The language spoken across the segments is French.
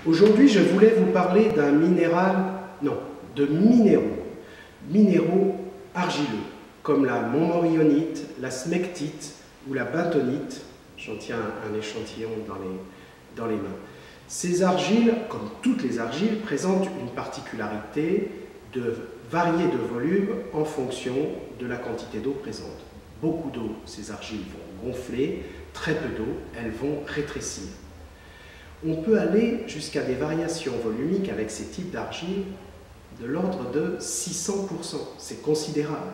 Aujourd'hui, je voulais vous parler d'un minéral, non, de minéraux argileux, comme la montmorillonite, la smectite ou la bentonite. J'en tiens un échantillon dans les mains. Ces argiles, comme toutes les argiles, présentent une particularité de varier de volume en fonction de la quantité d'eau présente. Beaucoup d'eau, ces argiles vont gonfler, très peu d'eau, elles vont rétrécir. On peut aller jusqu'à des variations volumiques avec ces types d'argiles de l'ordre de 600%. C'est considérable.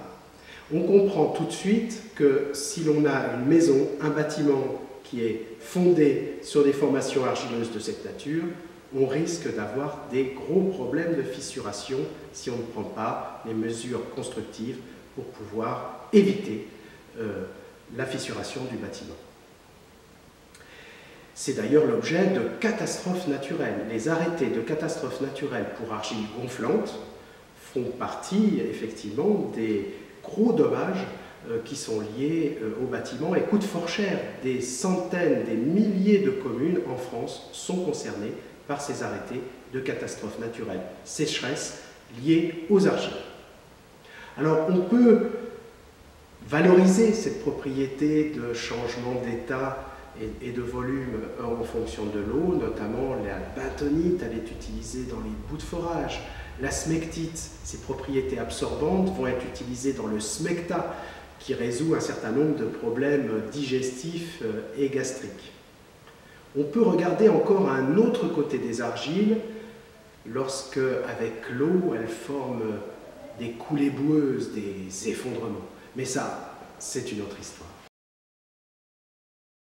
On comprend tout de suite que si l'on a une maison, un bâtiment qui est fondé sur des formations argileuses de cette nature, on risque d'avoir des gros problèmes de fissuration si on ne prend pas les mesures constructives pour pouvoir éviter la fissuration du bâtiment. C'est d'ailleurs l'objet de catastrophes naturelles. Les arrêtés de catastrophes naturelles pour argiles gonflantes font partie effectivement des gros dommages qui sont liés au bâtiment et coûtent fort cher. Des centaines, des milliers de communes en France sont concernées par ces arrêtés de catastrophes naturelles, sécheresse liée aux argiles. Alors on peut valoriser cette propriété de changement d'état et de volume en fonction de l'eau, notamment la bentonite, elle est utilisée dans les boues de forage. La smectite, ses propriétés absorbantes vont être utilisées dans le smecta, qui résout un certain nombre de problèmes digestifs et gastriques. On peut regarder encore un autre côté des argiles, lorsque, avec l'eau, elles forment des coulées boueuses, des effondrements. Mais ça, c'est une autre histoire.